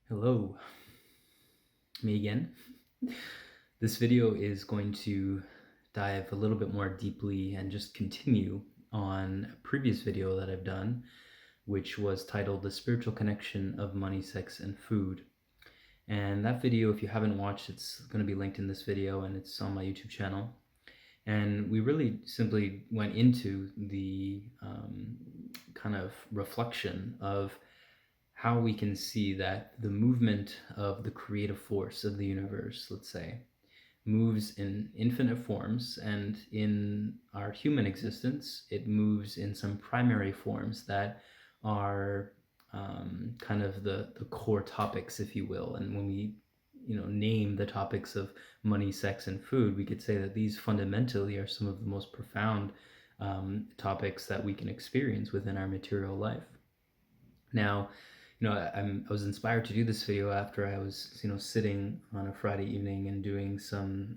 Hello, me again. This video is going to dive a little bit more deeply and just continue on a previous video that I've done, which was titled The Spiritual Connection of Money, Sex, and Food. And that video, if you haven't watched, it's going to be linked in this video and it's on my YouTube channel. And we really simply went into the kind of reflection of how we can see that the movement of the creative force of the universe, let's say, moves in infinite forms, and in our human existence, it moves in some primary forms that are kind of the core topics, if you will. And when we name the topics of money, sex, and food, we could say that these fundamentally are some of the most profound topics that we can experience within our material life. Now, I was inspired to do this video after I was, sitting on a Friday evening and doing some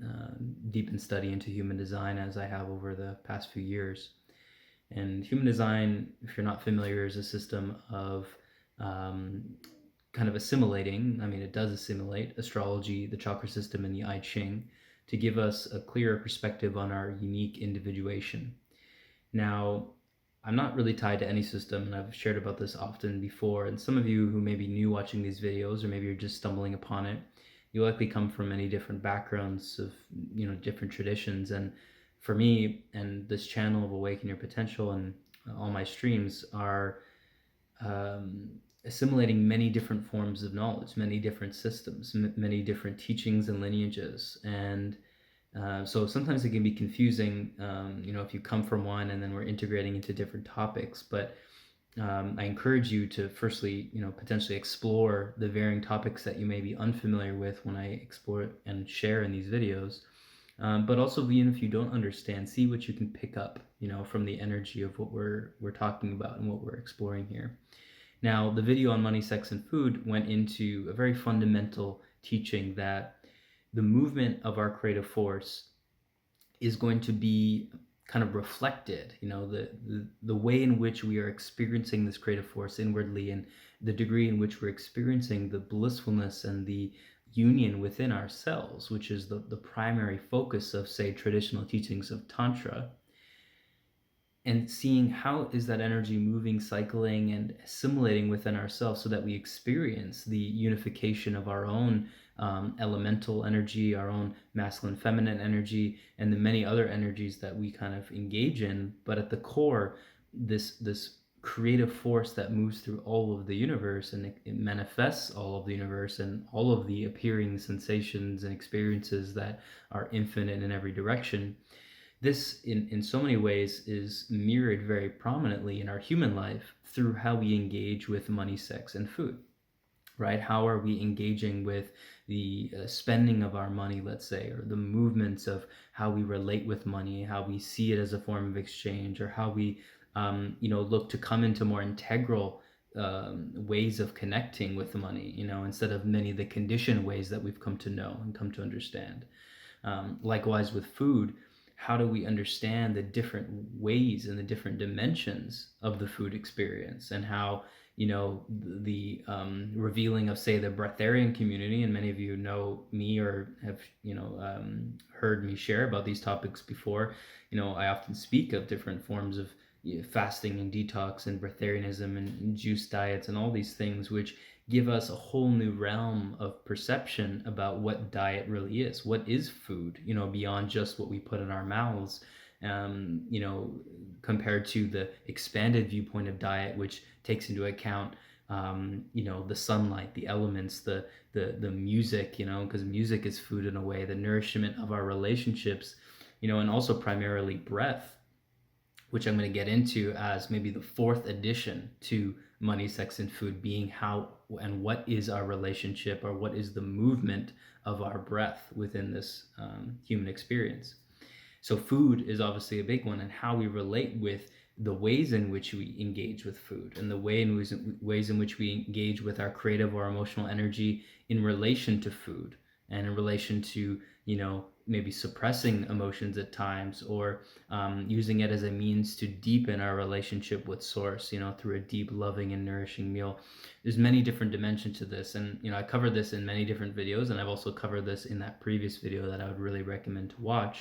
deep study into human design, as I have over the past few years. And human design, if you're not familiar, is a system of kind of assimilating. I mean, it does assimilate astrology, the chakra system, and the I Ching to give us a clearer perspective on our unique individuation. Now, I'm not really tied to any system, and I've shared about this often before, and some of you who may be new watching these videos, or maybe you're just stumbling upon it, you likely come from many different backgrounds of, different traditions. And for me, and this channel of Awaken Your Potential and all my streams are assimilating many different forms of knowledge, many different systems, many different teachings and lineages. And so sometimes it can be confusing, if you come from one and then we're integrating into different topics. But I encourage you to firstly, potentially explore the varying topics that you may be unfamiliar with when I explore and share in these videos. But also, even if you don't understand, see what you can pick up, from the energy of what we're talking about and what we're exploring here. Now, the video on money, sex, and food went into a very fundamental teaching that the movement of our creative force is going to be kind of reflected, the way in which we are experiencing this creative force inwardly, and the degree in which we're experiencing the blissfulness and the union within ourselves, which is the primary focus of, say, traditional teachings of Tantra. And seeing how is that energy moving, cycling, and assimilating within ourselves so that we experience the unification of our own elemental energy, our own masculine, feminine energy, and the many other energies that we kind of engage in. But at the core, this creative force that moves through all of the universe, and it manifests all of the universe and all of the appearing sensations and experiences that are infinite in every direction. This, in so many ways, is mirrored very prominently in our human life through how we engage with money, sex, and food, right? How are we engaging with the spending of our money, let's say, or the movements of how we relate with money, how we see it as a form of exchange, or how we, look to come into more integral ways of connecting with the money, instead of many of the conditioned ways that we've come to know and come to understand. Likewise with food, how do we understand the different ways and the different dimensions of the food experience, and how the revealing of, say, the breatharian community, and many of you know me or have heard me share about these topics before. I often speak of different forms of fasting and detox and breatharianism and juice diets and all these things, which give us a whole new realm of perception about what diet really is. What is food, beyond just what we put in our mouths, compared to the expanded viewpoint of diet, which takes into account, the sunlight, the elements, the music, because music is food in a way, the nourishment of our relationships, and also primarily breath, which I'm going to get into as maybe the fourth addition to money, sex, and food, being how and what is our relationship, or what is the movement of our breath within this human experience. So food is obviously a big one, and how we relate with the ways in which we engage with food, and the ways in which we engage with our creative or emotional energy in relation to food, and in relation to maybe suppressing emotions at times, or using it as a means to deepen our relationship with source, through a deep, loving, and nourishing meal. There's many different dimensions to this, and I covered this in many different videos, and I've also covered this in that previous video that I would really recommend to watch.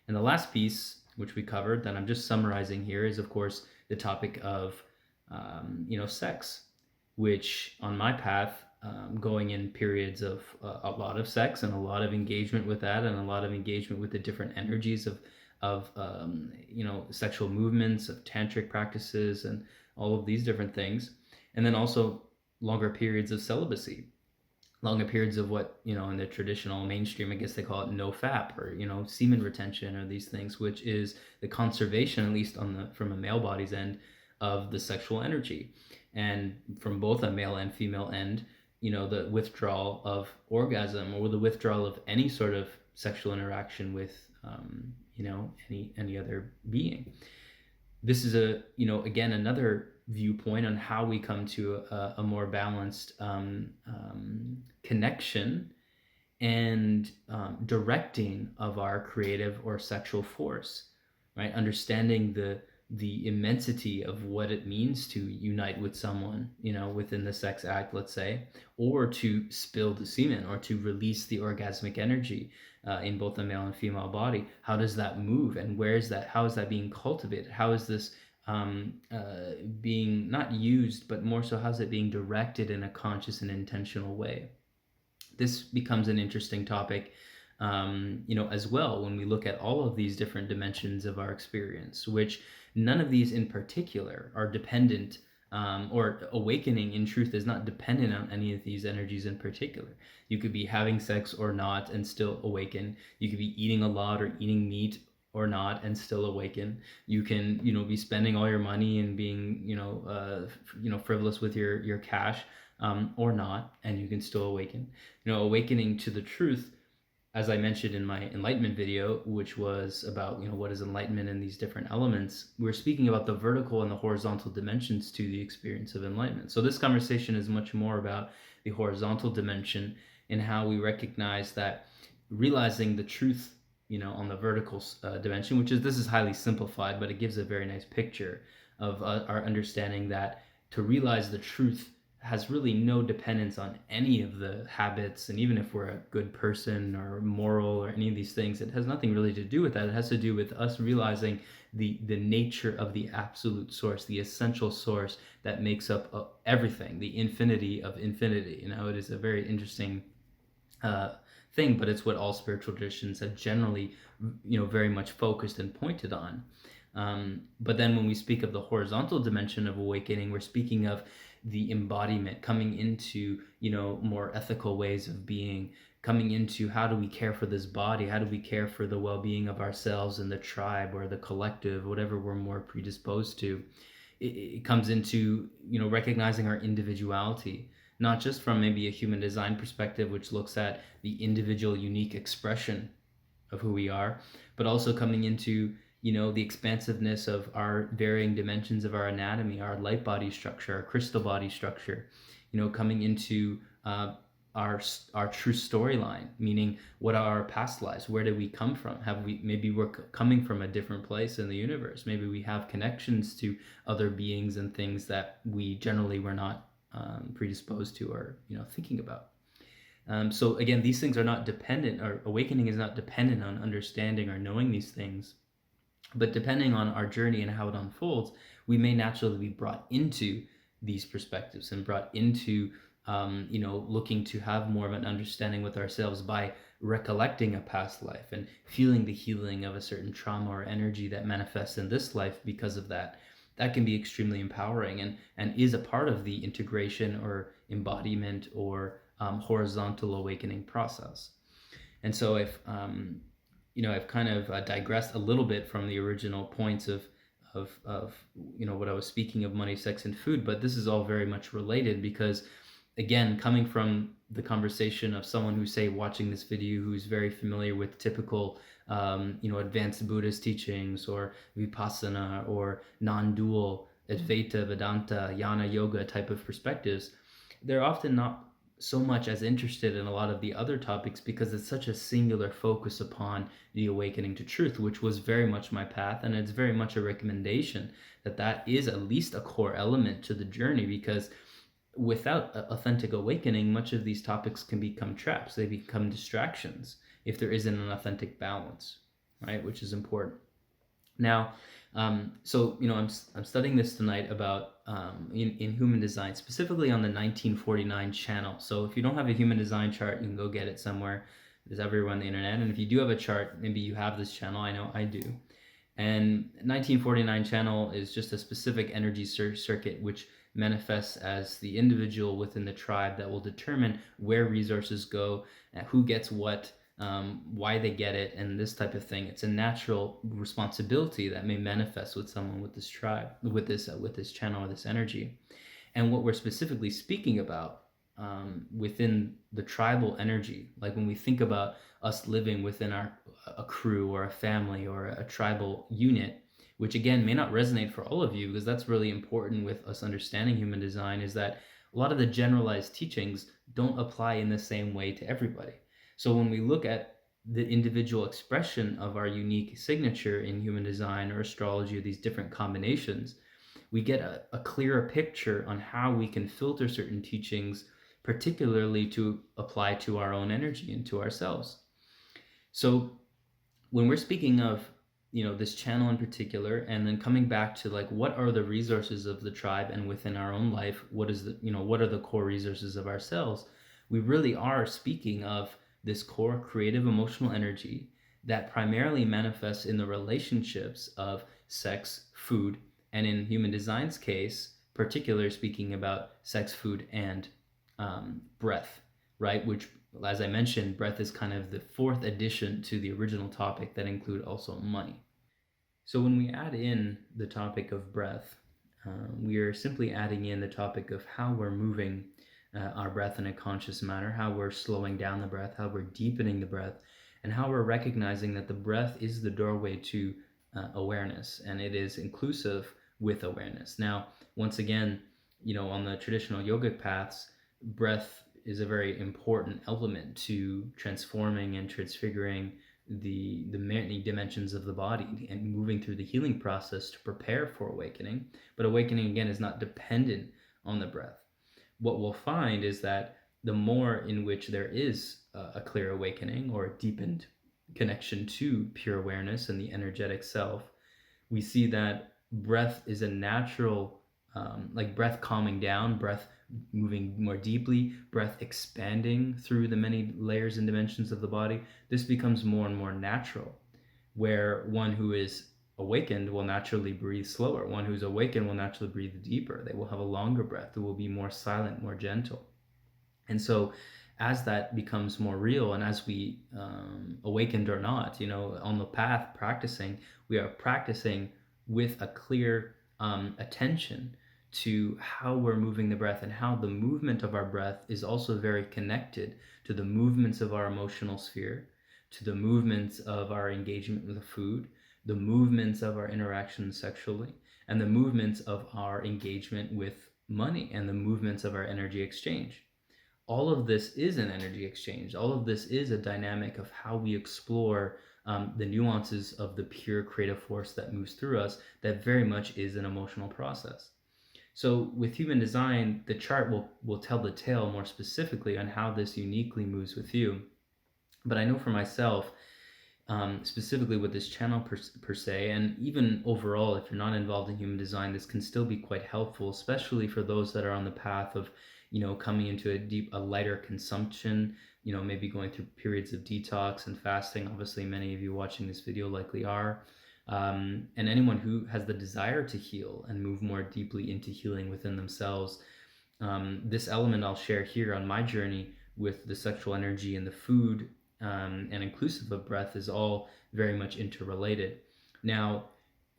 And the last piece, which we covered, that I'm just summarizing here, is of course the topic of sex, which on my path, going in periods of a lot of sex and a lot of engagement with that, and a lot of engagement with the different energies of sexual movements, of tantric practices, and all of these different things. And then also longer periods of celibacy, longer periods of what, in the traditional mainstream, I guess they call it no fap, or, semen retention, or these things, which is the conservation, at least from a male body's end, of the sexual energy. And from both a male and female end, the withdrawal of orgasm, or the withdrawal of any sort of sexual interaction with, any other being. This is again, another viewpoint on how we come to a more balanced connection and directing of our creative or sexual force, right? Understanding the immensity of what it means to unite with someone, within the sex act, let's say, or to spill the semen, or to release the orgasmic energy in both the male and female body. How does that move, and how is that being cultivated? How is this being not used, but more so, how's it being directed in a conscious and intentional way? This becomes an interesting topic, as well, when we look at all of these different dimensions of our experience, which none of these in particular are dependent, or awakening in truth is not dependent on any of these energies in particular. You could be having sex or not and still awaken. You could be eating a lot or eating meat or not and still awaken. You can, be spending all your money and being, frivolous with your cash, or not, and you can still awaken. Awakening to the truth, as I mentioned in my enlightenment video, which was about, what is enlightenment and these different elements, we're speaking about the vertical and the horizontal dimensions to the experience of enlightenment. So this conversation is much more about the horizontal dimension, and how we recognize that realizing the truth, on the vertical dimension, this is highly simplified, but it gives a very nice picture of our understanding that to realize the truth has really no dependence on any of the habits. And even if we're a good person or moral or any of these things, it has nothing really to do with that. It has to do with us realizing the nature of the absolute source, the essential source that makes up everything, the infinity of infinity. It is a very interesting thing, but it's what all spiritual traditions have generally, very much focused and pointed on. But then when we speak of the horizontal dimension of awakening, we're speaking of the embodiment, coming into, more ethical ways of being, coming into how do we care for this body, how do we care for the well-being of ourselves and the tribe or the collective, whatever we're more predisposed to. It comes into, recognizing our individuality, not just from maybe a human design perspective, which looks at the individual unique expression of who we are, but also coming into, the expansiveness of our varying dimensions of our anatomy, our light body structure, our crystal body structure, coming into our true storyline, meaning what are our past lives? Where did we come from? Maybe we're coming from a different place in the universe. Maybe we have connections to other beings and things that we generally were not predisposed to, or thinking about. So again, these things are not dependent, or awakening is not dependent on understanding or knowing these things. But depending on our journey and how it unfolds, we may naturally be brought into these perspectives and brought into, looking to have more of an understanding with ourselves by recollecting a past life and feeling the healing of a certain trauma or energy that manifests in this life because of that. That can be extremely empowering, and is a part of the integration or embodiment or horizontal awakening process. And so if I've kind of digressed a little bit from the original points of what I was speaking of: money, sex, and food, but this is all very much related, because again, coming from the conversation of someone who's, say, watching this video, who's very familiar with typical advanced Buddhist teachings, or Vipassana, or non-dual Advaita, Vedanta, Jnana Yoga type of perspectives, they're often not so much as interested in a lot of the other topics because it's such a singular focus upon the awakening to truth, which was very much my path. And it's very much a recommendation that that is at least a core element to the journey, because without authentic awakening, much of these topics can become traps. They become distractions if there isn't an authentic balance, right? Which is important. Now, so I'm studying this tonight about in human design, specifically on the 1949 channel. So if you don't have a human design chart, you can go get it somewhere. There's everywhere on the internet. And if you do have a chart, maybe you have this channel. I know I do. And 1949 channel is just a specific energy circuit which manifests as the individual within the tribe that will determine where resources go, who gets what, why they get it, and this type of thing. It's a natural responsibility that may manifest with someone with this tribe, with this channel or this energy. And what we're specifically speaking about within the tribal energy, like when we think about us living within a crew or a family or a tribal unit, which again may not resonate for all of you, because that's really important with us understanding human design, is that a lot of the generalized teachings don't apply in the same way to everybody. So when we look at the individual expression of our unique signature in human design or astrology, or these different combinations, we get a clearer picture on how we can filter certain teachings, particularly to apply to our own energy and to ourselves. So when we're speaking of this channel in particular, and then coming back to like what are the resources of the tribe and within our own life, what are the core resources of ourselves, we really are speaking of this core creative emotional energy that primarily manifests in the relationships of sex, food, and in human design's case, particularly speaking about sex, food, and breath, right? Which, as I mentioned, breath is kind of the fourth addition to the original topic that include also money. So when we add in the topic of breath, we are simply adding in the topic of how we're moving our breath in a conscious manner, how we're slowing down the breath, how we're deepening the breath, and how we're recognizing that the breath is the doorway to awareness, and it is inclusive with awareness. Now, once again, on the traditional yogic paths, breath is a very important element to transforming and transfiguring the many dimensions of the body and moving through the healing process to prepare for awakening. But awakening, again, is not dependent on the breath. What we'll find is that the more in which there is a clear awakening or a deepened connection to pure awareness and the energetic self, we see that breath is a natural, like breath calming down, breath moving more deeply, breath expanding through the many layers and dimensions of the body. This becomes more and more natural, where one who is awakened will naturally breathe slower. One who's awakened will naturally breathe deeper. They will have a longer breath. It will be more silent, more gentle. And so as that becomes more real, and as we awakened or not, on the path practicing, we are practicing with a clear attention to how we're moving the breath, and how the movement of our breath is also very connected to the movements of our emotional sphere, to the movements of our engagement with the food, the movements of our interactions sexually, and the movements of our engagement with money, and the movements of our energy exchange. All of this is an energy exchange. All of this is a dynamic of how we explore the nuances of the pure creative force that moves through us, that very much is an emotional process. So with human design, the chart will tell the tale more specifically on how this uniquely moves with you. But I know for myself, specifically with this channel per se, and even overall, if you're not involved in human design, this can still be quite helpful, especially for those that are on the path of, coming into a lighter consumption, maybe going through periods of detox and fasting. Obviously, many of you watching this video likely are. And anyone who has the desire to heal and move more deeply into healing within themselves. This element I'll share here on my journey with the sexual energy and the food, and inclusive of breath, is all very much interrelated. Now,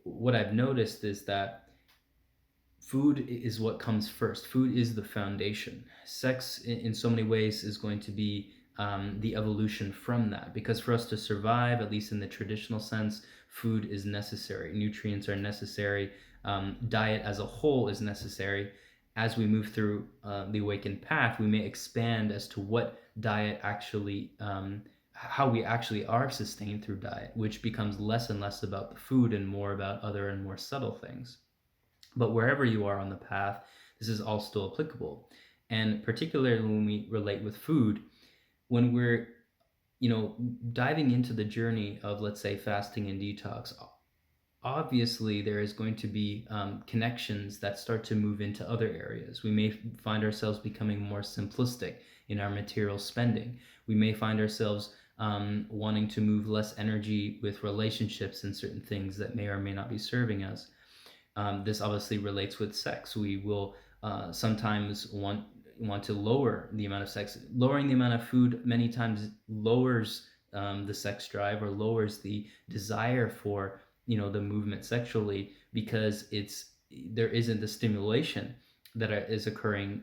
what I've noticed is that food is what comes first. Food is the foundation. Sex, in so many ways, is going to be the evolution from that, because for us to survive, at least in the traditional sense, food is necessary. Nutrients are necessary. Diet as a whole is necessary. as we move through the awakened path, we may expand as to what diet actually, how we actually are sustained through diet, which becomes less and less about the food and more about other and more subtle things. But wherever you are on the path, this is all still applicable. And particularly when we relate with food, when we're, diving into the journey of, let's say, fasting and detox, obviously there is going to be connections that start to move into other areas. We may find ourselves becoming more simplistic in our material spending. We may find ourselves wanting to move less energy with relationships and certain things that may or may not be serving us. This obviously relates with sex. We will sometimes want to lower the amount of sex. Lowering the amount of food many times lowers the sex drive, or lowers the desire for, the movement sexually, because there isn't the stimulation that is occurring,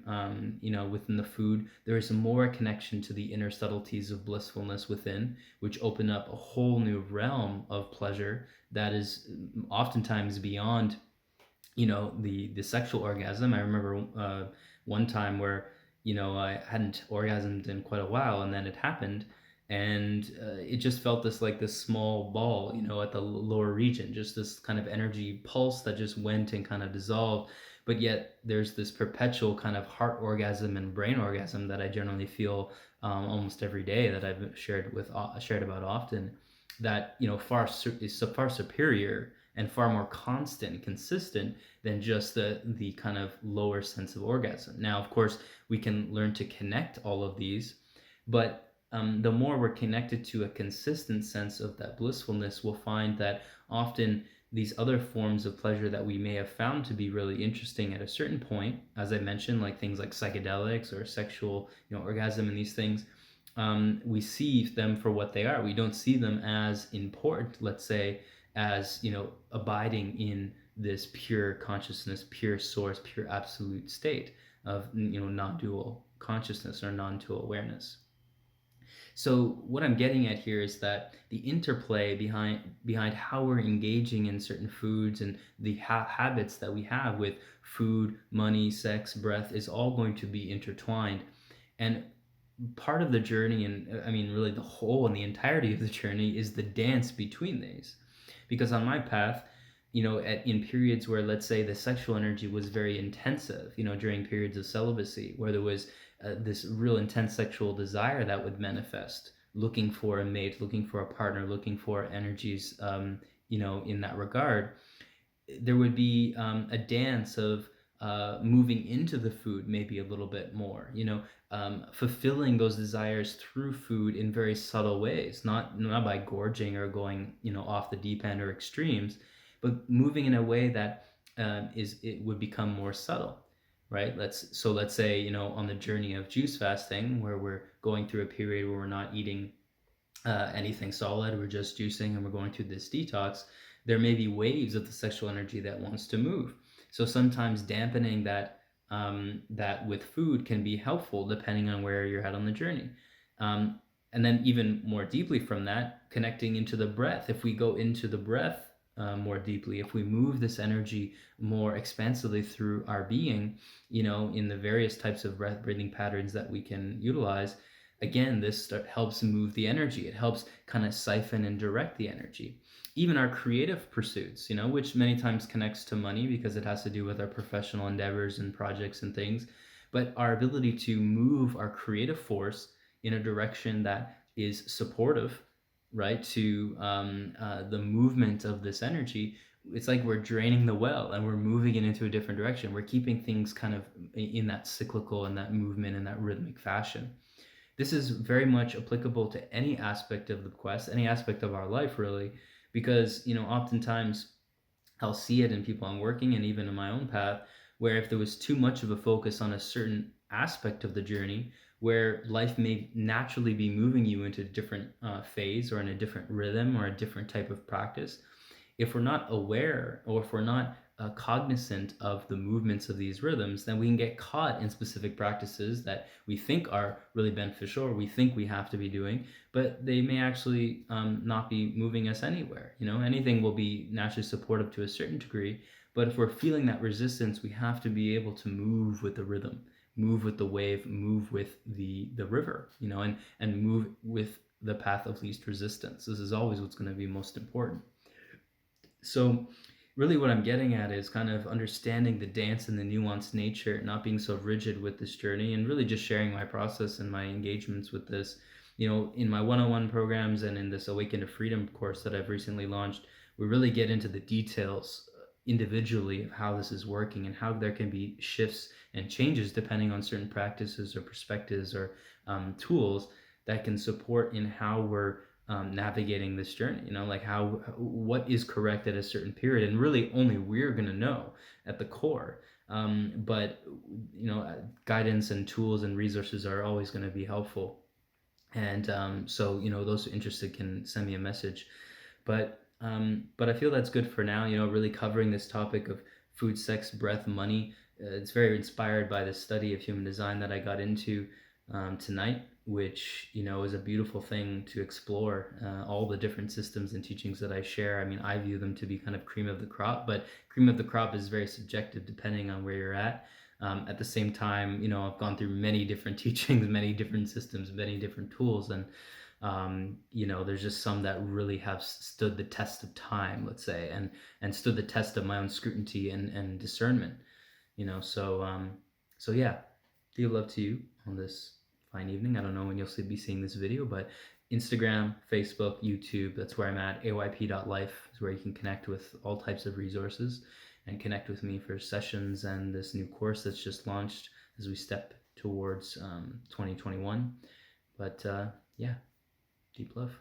within the food. There is more connection to the inner subtleties of blissfulness within, which open up a whole new realm of pleasure that is oftentimes beyond, the sexual orgasm. I remember one time where, I hadn't orgasmed in quite a while, and then it happened, and it just felt this small ball, at the lower region, just this kind of energy pulse that just went and kind of dissolved. But yet there's this perpetual kind of heart orgasm and brain orgasm that I generally feel almost every day, that I've shared about often, that, is so far superior and far more constant and consistent than just the kind of lower sense of orgasm. Now, of course, we can learn to connect all of these, but the more we're connected to a consistent sense of that blissfulness, we'll find that often these other forms of pleasure that we may have found to be really interesting at a certain point, as I mentioned, like things like psychedelics or sexual, orgasm and these things, we see them for what they are. We don't see them as important, let's say, as, abiding in this pure consciousness, pure source, pure absolute state of, non-dual consciousness or non-dual awareness. So what I'm getting at here is that the interplay behind how we're engaging in certain foods and the habits that we have with food, money, sex, breath is all going to be intertwined. And part of the journey, and I mean really the whole and the entirety of the journey, is the dance between these. Because on my path, in periods where, let's say, the sexual energy was very intensive, during periods of celibacy, where there was this real intense sexual desire that would manifest, looking for a mate, looking for a partner, looking for energies, in that regard, there would be a dance of moving into the food maybe a little bit more, fulfilling those desires through food in very subtle ways, not by gorging or going, off the deep end or extremes, but moving in a way that it would become more subtle, right? Let's say, on the journey of juice fasting, where we're going through a period where we're not eating anything solid, we're just juicing, and we're going through this detox, there may be waves of the sexual energy that wants to move. So sometimes dampening that with food can be helpful, depending on where you're at on the journey. And then even more deeply from that, connecting into the breath. If we go into the breath more deeply, if we move this energy more expansively through our being, in the various types of breathing patterns that we can utilize, again, this helps move the energy. It helps kind of siphon and direct the energy. Even our creative pursuits, which many times connects to money because it has to do with our professional endeavors and projects and things, but our ability to move our creative force in a direction that is supportive, right, to the movement of this energy. It's like we're draining the well and we're moving it into a different direction. We're keeping things kind of in that cyclical and that movement and that rhythmic fashion. This is very much applicable to any aspect of the quest, any aspect of our life, really, because, oftentimes I'll see it in people I'm working and even in my own path, where if there was too much of a focus on a certain aspect of the journey, where life may naturally be moving you into a different phase or in a different rhythm or a different type of practice, if we're not aware, or if we're not cognizant of the movements of these rhythms, then we can get caught in specific practices that we think are really beneficial, or we think we have to be doing, but they may actually not be moving us anywhere. Anything will be naturally supportive to a certain degree, But if we're feeling that resistance, we have to be able to move with the rhythm, move with the wave, move with the river, you know, and move with the path of least resistance. This is always what's going to be most important. So really what I'm getting at is kind of understanding the dance and the nuanced nature, not being so rigid with this journey, and really just sharing my process and my engagements with this. You know, in my one-on-one programs and in this Awaken to Freedom course that I've recently launched, we really get into the details individually of how this is working and how there can be shifts and changes depending on certain practices or perspectives or tools that can support in how we're navigating this journey, you know, like what is correct at a certain period, and really only we're going to know at the core. But you know, guidance and tools and resources are always going to be helpful. And so, you know, those interested can send me a message. But I feel that's good for now, you know, really covering this topic of food, sex, breath, money. It's very inspired by the study of human design that I got into tonight, which, you know, is a beautiful thing to explore. All the different systems and teachings that I share, I mean, I view them to be kind of cream of the crop, but cream of the crop is very subjective depending on where you're at. At the same time, you know, I've gone through many different teachings, many different systems, many different tools, and you know, there's just some that really have stood the test of time, let's say, and stood the test of my own scrutiny and discernment. You know, so yeah, dear love to you on this fine evening. I don't know when you'll be seeing this video, but Instagram, Facebook, YouTube, that's where I'm at. ayp.life is where you can connect with all types of resources and connect with me for sessions and this new course that's just launched as we step towards 2021. But yeah, deep love.